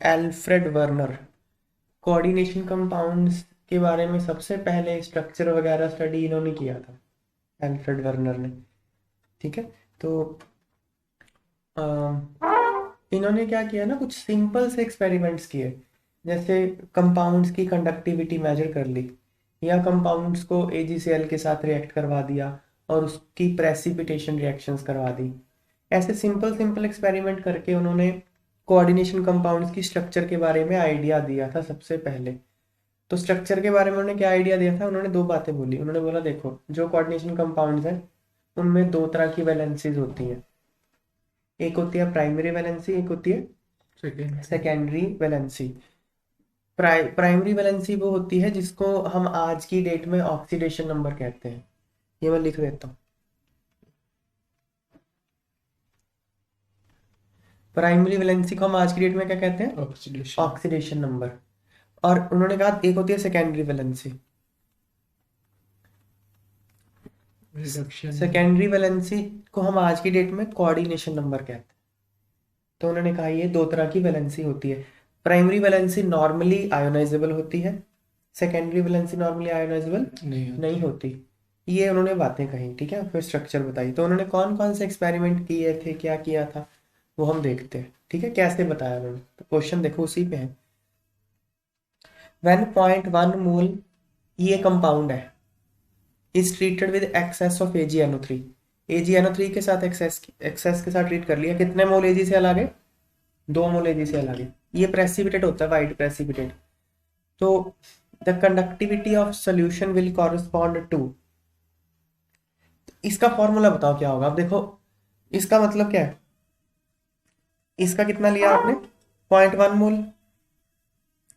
Alfred Werner. Coordination compounds के बारे में सबसे पहले स्ट्रक्चर वगैरह स्टडी इन्होंने किया था, एल्फ्रेड वर्नर ने। ठीक है, तो इन्होंने क्या किया ना, कुछ सिंपल से एक्सपेरिमेंट्स किए, जैसे कंपाउंड्स की कंडक्टिविटी मेजर कर ली, या कंपाउंड्स को AgCl के साथ रिएक्ट करवा दिया और उसकी प्रेसिपिटेशन रिएक्शंस करवा दी। ऐसे सिंपल सिंपल एक्सपेरिमेंट करके उन्होंने कोऑर्डिनेशन कंपाउंड्स की स्ट्रक्चर के बारे में आइडिया दिया था सबसे पहले। तो स्ट्रक्चर के बारे में उन्होंने क्या आइडिया दिया था, उन्होंने दो बातें बोली। उन्होंने बोला देखो, जो कोऑर्डिनेशन कंपाउंड्स हैं उनमें दो तरह की वैलेंसीज होती हैं, एक होती है प्राइमरी वैलेंसी, एक होती है सेकेंडरी वैलेंसी। प्राइमरी वैलेंसी वो होती है जिसको हम आज की डेट में ऑक्सीडेशन नंबर कहते हैं। ये मैं लिख देता हूँ, प्राइमरी वैलेंसी को हम आज की डेट में क्या कहते हैं, ऑक्सीडेशन नंबर। और उन्होंने कहा एक होती है सेकेंडरी वैलेंसी। सेकेंडरी वैलेंसी को हम आज की डेट में कोऑर्डिनेशन नंबर कहते हैं। तो उन्होंने कहा ये दो तरह की वैलेंसी होती है। प्राइमरी वैलेंसी नॉर्मली आयोनाइजेबल होती है, सेकेंडरी वैलेंसी नॉर्मली आयोनाइजेबल नहीं होती। ये उन्होंने बातें कही, ठीक है। फिर स्ट्रक्चर बताई। तो उन्होंने कौन कौन से एक्सपेरिमेंट किए थे, क्या किया था, वो हम देखते हैं, ठीक है, कैसे बताया उन्होंने। तो क्वेश्चन देखो उसी पे है। व्हेन 0.1 मोल, ये कंपाउंड है, is treated with excess of AgNO3, AgNO3 के साथ एक्सेस के साथ ट्रीट कर लिया। कितने मोल AgCl आ गए, 2 मोल AgCl आ गए। ये प्रेसिपिटेट होता है, वाइट प्रेसिपिटेट। तो the conductivity of solution will correspond to, इसका फॉर्मूला बताओ क्या होगा। अब देखो इसका मतलब क्या है, इसका कितना लिया आपने 0.1 मोल,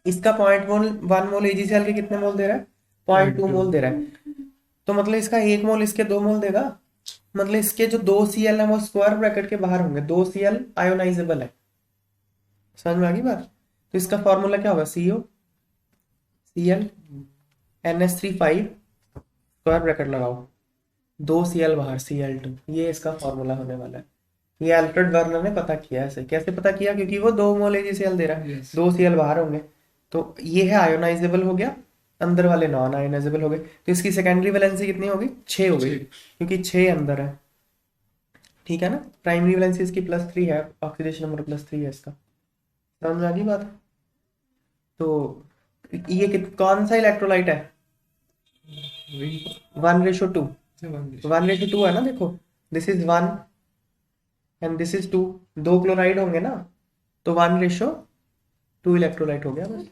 इसका 0.1 मोल AgCl के कितने मोल दे रहा है, 0.2 मोल दे रहा है। तो मतलब इसका 1 मोल इसके 2 मोल देगा, मतलब इसके जो 2 Cl है वो स्क्वायर ब्रैकेट के बाहर होंगे। 2 Cl आयोनाइजेबल है, समझ में आ गई बात। तो इसका फॉर्मूला क्या होगा, CO Cl NH3 5 square bracket लगाओ, 2 Cl बाहर Cl2, ये इसका फॉर्मूला होने वाला है। ये एल्फ्रेड वर्नर ने पता किया। ऐसे कैसे पता किया, क्योंकि वो 2 मोल AgCl दे रहा है, 2 Cl बाहर होंगे, तो ये है आयोनाइजेबल हो गया, अंदर वाले नॉन आयोनाइजेबल हो गए। तो इसकी सेकेंडरी वैलेंसी कितनी होगी, 6 हो गई, क्योंकि 6 अंदर है, ठीक है ना। प्राइमरी वैलेंसी इसकी +3 है, ऑक्सीडेशन नंबर +3 है इसका, समझ में आ गई बात। तो ये कौन सा इलेक्ट्रोलाइट है, 1:2, 1:2 है ना। देखो this is 1 and this is 2, 2 chloride होंगे ना, तो 1:2 इलेक्ट्रोलाइट हो गया बस।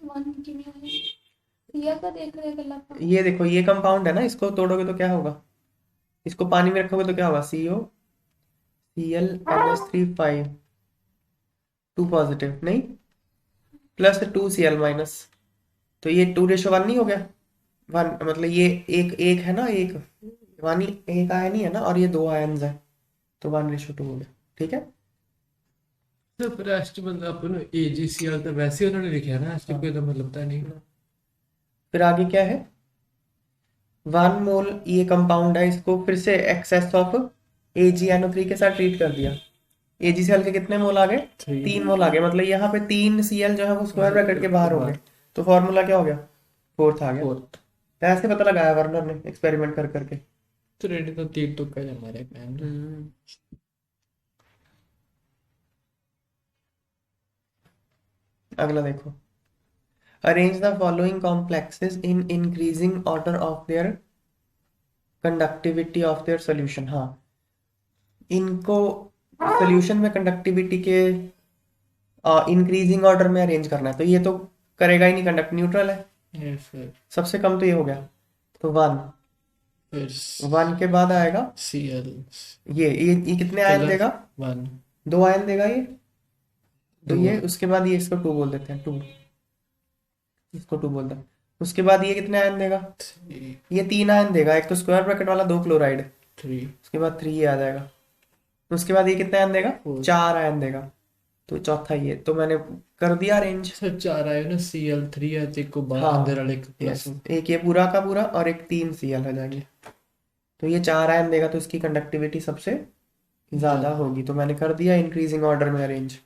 ये देखो ये कंपाउंड है ना, इसको तोड़ोगे तो क्या होगा, इसको पानी में रखोगे तो क्या होगा, CO Cl NH3 5 2 पॉजिटिव नहीं, +2 Cl-, तो ये 2:1 नहीं हो गया, 1 मतलब ये एक है ना, एक वन, एक आयन ही है ना, और ये 2 आयन्स है, तो 1:2 हो गया, ठीक है। तो पर एस्टी मतलब अपन AgCl तो वैसे ही उन्होंने लिखा है ना, एस्टी कोई तो मतलब था नहीं। फिर आगे क्या है, 1 मोल ये कंपाउंड है, इसको फिर से एक्सेस ऑफ AgNO3 के साथ ट्रीट कर दिया। AgCl के कितने मोल आ गए, 3 मोल आ गए, मतलब यहाँ पे 3 Cl जो है वो स्क्वायर ब्रैकेट के बाहर हो गए, तो फॉर्मूला क्या हो गया, 4th आ गया। तो ऐसे पता लगाया वर्नर ने एक्सपेरिमेंट कर करके। तो रेडी तो 3 तुक्का है हमारे प्लान। अगला देखो, arrange the following complexes in increasing order of their conductivity of their solution. हाँ, इनको सॉल्यूशन में कंडक्टिविटी के इंक्रीजिंग ऑर्डर में अरेंज करना है। तो ये तो करेगा ही नहीं, कंडक्ट न्यूट्रल है, सबसे कम तो ये हो गया, तो 1, फिर 1 के बाद आएगा Cl, ये कितने आयन देगा, 1, 2 आयन देगा ये, तो ये उसके बाद ये इसको 2 बोल देते हैं, 2 इसको 2 बोलते हैं। उसके बाद ये कितने आयन देगा, ये 3 आयन देगा, एक तो स्क्वायर ब्रैकेट वाला 2 क्लोराइड, 3, उसके बाद 3 आ जाएगा। उसके बाद ये कितने आयन देगा, 4 आयन देगा, तो चौथा ये। तो मैंने कर दिया अरेंज। सर 4 आए ना, Cl3 है, तो एक को हाँ, अंदर वाले को प्लस, एक ये पूरा का पूरा और एक 3 Cl हो जाएंगे, तो ये 4 आयन देगा, तो इसकी कंडक्टिविटी सबसे ज्यादा होगी। तो मैंने कर दिया इंक्रीजिंग ऑर्डर में अरेंज।